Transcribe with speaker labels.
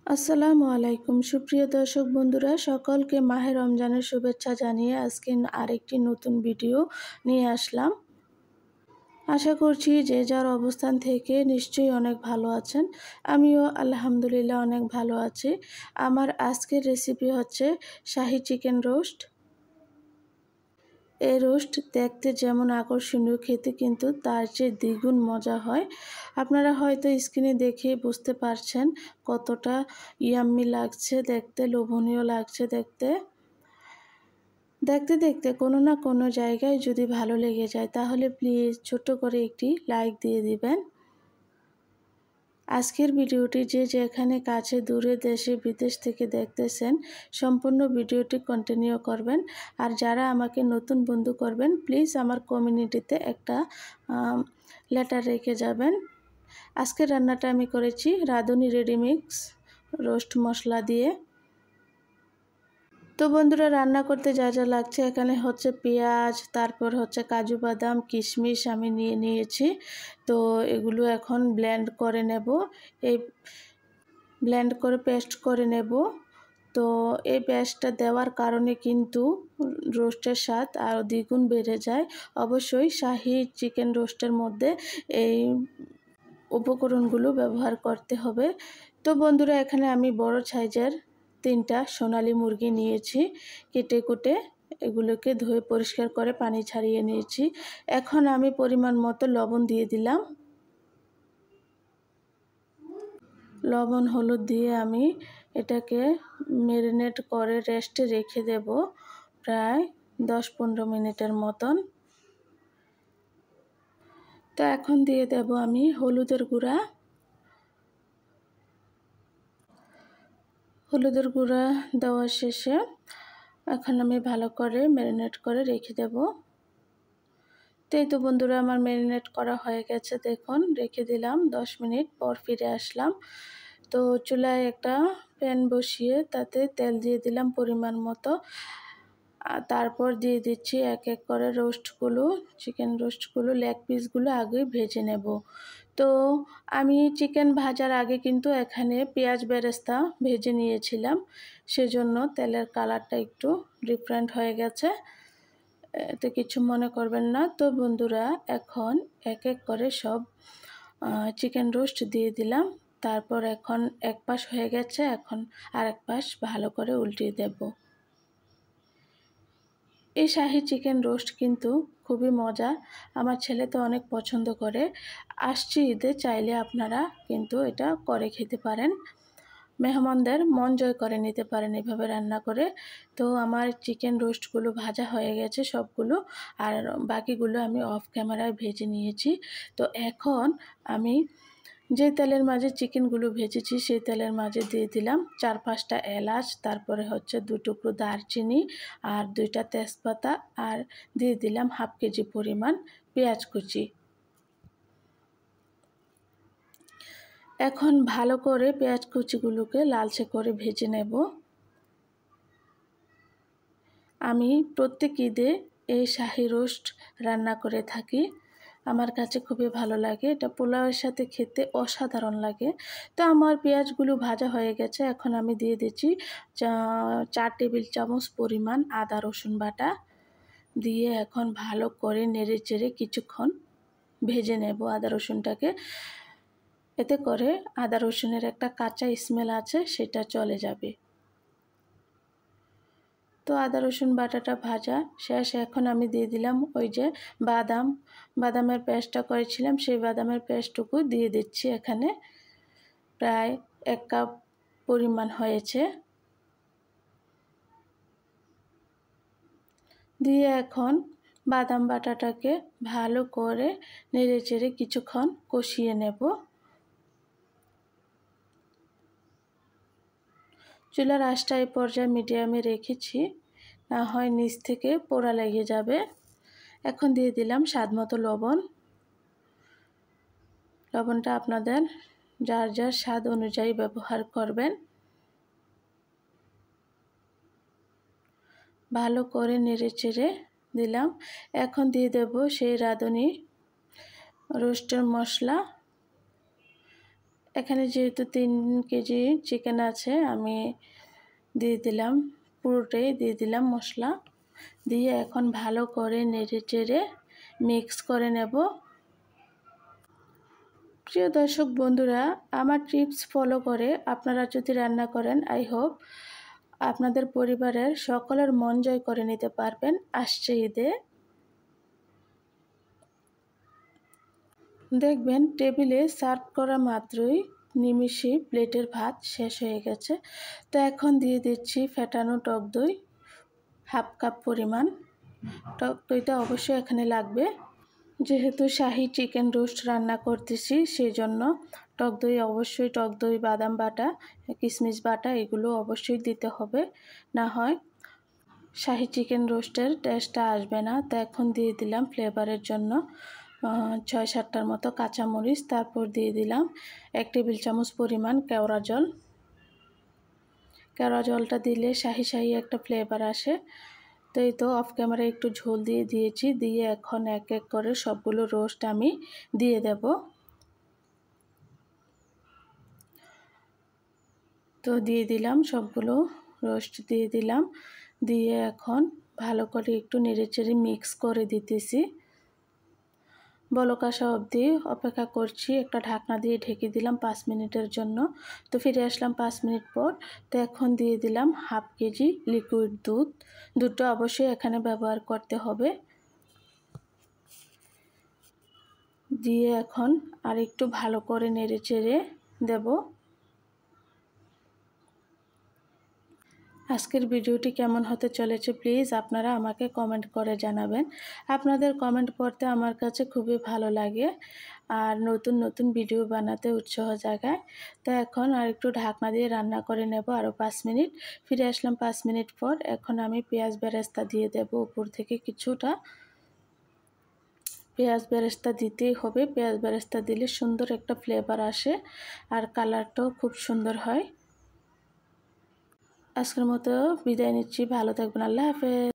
Speaker 1: আসসালামু আলাইকুম সুপ্রিয় দর্শক বন্ধুরা, সকলকে মাহে রমজানের শুভেচ্ছা জানিয়ে আজকে আরেকটি নতুন ভিডিও নিয়ে আসলাম। আশা করছি যে যার অবস্থান থেকে নিশ্চয়ই অনেক ভালো আছেন। আমিও আলহামদুলিল্লাহ অনেক ভালো আছি। আমার আজকের রেসিপি হচ্ছে শাহী চিকেন রোস্ট। এই রোস্ট দেখতে যেমন আকর্ষণীয়, খেতে কিন্তু তার চেয়ে দ্বিগুণ মজা হয়। আপনারা হয়তো স্ক্রিনে দেখে বুঝতে পারছেন কতটা ইয়াম্মি লাগছে দেখতে, লোভনীয় লাগছে দেখতে। দেখতে দেখতে কোনো না কোনো জায়গায় যদি ভালো লেগে যায় তাহলে প্লিজ ছোট্ট করে একটি লাইক দিয়ে দিবেন। আজকের ভিডিওটি যে যেখানে কাছে দূরে দেশে বিদেশ থেকে দেখতেছেন সম্পূর্ণ ভিডিওটি কন্টিনিউ করবেন। আর যারা আমাকে নতুন বন্ধু করবেন প্লিজ আমার কমিউনিটিতে একটা লেটার রেখে যাবেন। আজকের রান্নাটা আমি করেছি রাঁধুনি রেডিমিক্স রোস্ট মশলা দিয়ে। তো বন্ধুরা, রান্না করতে যা যা লাগছে এখানে হচ্ছে পেঁয়াজ, তারপর হচ্ছে কাজু বাদাম, কিশমিশ আমি নিয়ে নিয়েছি। তো এগুলো এখন ব্লেন্ড করে নেব, এই ব্লেন্ড করে পেস্ট করে নেব। তো এই পেস্টটা দেওয়ার কারণে কিন্তু রোস্টের স্বাদ আরও দ্বিগুণ বেড়ে যায়। অবশ্যই শাহী চিকেন রোস্টের মধ্যে এই উপকরণগুলো ব্যবহার করতে হবে। তো বন্ধুরা, এখানে আমি বড় সাইজের 3টা সোনালী মুরগি নিয়েছি, কেটে কুটে এগুলোকে ধুয়ে পরিষ্কার করে পানি ছাড়িয়ে নিয়েছি। এখন আমি পরিমাণ মতো লবণ দিয়ে দিলাম। লবণ হলুদ দিয়ে আমি এটাকে ম্যারিনেট করে রেস্টে রেখে দেব প্রায় 10-15 মিনিটের মতন। তো এখন দিয়ে দেব আমি হলুদের গুঁড়া। হলুদের গুঁড়া দেওয়া শেষে এখন আমি ভালো করে ম্যারিনেট করে রেখে দেব। তো এই তো বন্ধুরা, আমার ম্যারিনেট করা হয়ে গেছে, দেখুন রেখে দিলাম। 10 মিনিট পর ফিরে আসলাম। তো চুলায় একটা প্যান বসিয়ে তাতে তেল দিয়ে দিলাম পরিমাণ মতো। তারপর দিয়ে দিচ্ছি এক এক করে রোস্টগুলো, চিকেন রোস্টগুলো, লেগ পিসগুলো আগে ভেজে নেব। তো আমি চিকেন ভাজার আগে কিন্তু এখানে পেঁয়াজ বেরেস্তা ভেজে নিয়েছিলাম, সেজন্য তেলের কালারটা একটু ডিফারেন্ট হয়ে গেছে, এতে কিছু মনে করবেন না। তো বন্ধুরা, এখন এক এক করে সব চিকেন রোস্ট দিয়ে দিলাম। তারপর এখন এক পাশ হয়ে গেছে, এখন আরেক পাশ ভালো করে উল্টিয়ে দেব। এই শাহী চিকেন রোস্ট কিন্তু খুবই মজা, আমার ছেলে তো অনেক পছন্দ করে। আসছে ঈদে, চাইলে আপনারা কিন্তু এটা করে খেতে পারেন, মেহমানদের মন জয় করে নিতে পারেন এভাবে রান্না করে। তো আমার চিকেন রোস্টগুলো ভাজা হয়ে গেছে সবগুলো, আর বাকিগুলো আমি অফ ক্যামেরায় ভেজে নিয়েছি। তো এখন আমি যে তেলের মাঝে চিকেনগুলো ভেজেছি সেই তেলের মাঝে দিয়ে দিলাম 4-5টা এলাচ, তারপরে হচ্ছে 2 টুকরো দারচিনি আর 2টা তেজপাতা, আর দিয়ে দিলাম হাফ কেজি পরিমাণ পেঁয়াজ কুচি। এখন ভালো করে পেঁয়াজ কুচিগুলোকে লালচে করে ভেজে নেব। আমি প্রত্যেক ঈদে এই শাহী রোস্ট রান্না করে থাকি, আমার কাছে খুবই ভালো লাগে, এটা পোলাওয়ের সাথে খেতে অসাধারণ লাগে। তো আমার পেঁয়াজগুলো ভাজা হয়ে গেছে, এখন আমি দিয়ে দিচ্ছি 4 টেবিল চামচ পরিমাণ আদা রসুন বাটা দিয়ে এখন ভালো করে নেড়ে চেড়ে কিছুক্ষণ ভেজে নেব আদা রসুনটাকে, এতে করে আদা রসুনের একটা কাঁচা স্মেল আছে সেটা চলে যাবে। তো আদা রসুন বাটাটা ভাজা শেষ, এখন আমি দিয়ে দিলাম ওই যে বাদামের পেস্টটা করেছিলাম, সেই বাদামের পেস্টটুকু দিয়ে দিচ্ছি। এখানে প্রায় 1 কাপ পরিমাণ হয়েছে, দিয়ে এখন বাদাম বাটাটাকে ভালো করে নেড়ে চেড়ে কিছুক্ষণ কষিয়ে নেব। চুলার আঁচটা এই পর্যায়ে মিডিয়ামে রেখেছি, না হয় নিচ থেকে পোড়া লেগে যাবে। এখন দিয়ে দিলাম স্বাদমতো লবণ। লবণটা আপনাদের যার যার স্বাদ অনুযায়ী ব্যবহার করবেন। ভালো করে নেড়ে চেড়ে দিলাম। এখন দিয়ে দেব সেই রাঁধুনি রোস্টের মশলা, এখানে যেহেতু 3 কেজি চিকেন আছে, আমি দিয়ে দিলাম, পুরোটাই দিয়ে দিলাম মশলা। দিয়ে এখন ভালো করে নেড়ে চেড়ে মিক্স করে নেব। প্রিয় দর্শক বন্ধুরা, আমার টিপস ফলো করে আপনারা যদি রান্না করেন, আই হোপ আপনাদের পরিবারের সকলের মন জয় করে নিতে পারবেন। আসছে ঈদে দেখবেন টেবিলে সার্ভ করা মাত্রই নিমিষেই প্লেটের ভাত শেষ হয়ে গেছে। তো এখন দিয়ে দিচ্ছি ফেটানো টক দই, হাফ কাপ পরিমাণ। টক দইটা অবশ্যই এখানে লাগবে, যেহেতু শাহী চিকেন রোস্ট রান্না করতেছি, সেই জন্য টক দই অবশ্যই, টক দই, বাদাম বাটা, কিশমিশ বাটা এগুলো অবশ্যই দিতে হবে, না হয় শাহী চিকেন রোস্টের টেস্টটা আসবে না। তো এখন দিয়ে দিলাম ফ্লেভারের জন্য 6-7টার মতো কাঁচামরিচ। তারপর দিয়ে দিলাম 1 টেবিল চামচ পরিমাণ কেওড়া জল। কেওড়া জলটা দিলে শাহী শাহী একটা ফ্লেভার আসে। তো এই তো অফ ক্যামেরায় একটু ঝোল দিয়ে দিয়েছি। দিয়ে এখন এক এক করে সবগুলো রোস্ট আমি দিয়ে দেব। তো দিয়ে দিলাম সবগুলো রোস্ট দিয়ে দিলাম। দিয়ে এখন ভালো করে একটু নেড়েচেড়ে মিক্স করে দিতেছি। বলক আসা অবধি অপেক্ষা করছি। একটা ঢাকনা দিয়ে ঢেকে দিলাম 5 মিনিটের জন্য। তো ফিরে আসলাম 5 মিনিট পর। তো এখন দিয়ে দিলাম হাফ কেজি লিকুইড দুধ। দুধটা অবশ্যই এখানে ব্যবহার করতে হবে। দিয়ে এখন আর একটু ভালো করে নেড়ে চেড়ে দেব। আজকের ভিডিওটি কেমন হতে চলেছে প্লিজ আপনারা আমাকে কমেন্ট করে জানাবেন। আপনাদের কমেন্ট পড়তে আমার কাছে খুবই ভালো লাগে আর নতুন নতুন ভিডিও বানাতে উৎসাহ জাগায়। তো এখন আর একটু ঢাকনা দিয়ে রান্না করে নেব আরও 5 মিনিট। ফিরে আসলাম 5 মিনিট পর। এখন আমি পেঁয়াজ বেরেস্তা দিয়ে দেব উপর থেকে কিছুটা। পেঁয়াজ বেরেস্তা দিতেই হবে। পেঁয়াজ বেরেস্তা দিলে সুন্দর একটা ফ্লেভার আসে আর কালারটাও খুব সুন্দর হয়। আজকের মতো বিদায় নিচ্ছি। ভালো থাকবেন। আল্লাহ হাফেজ।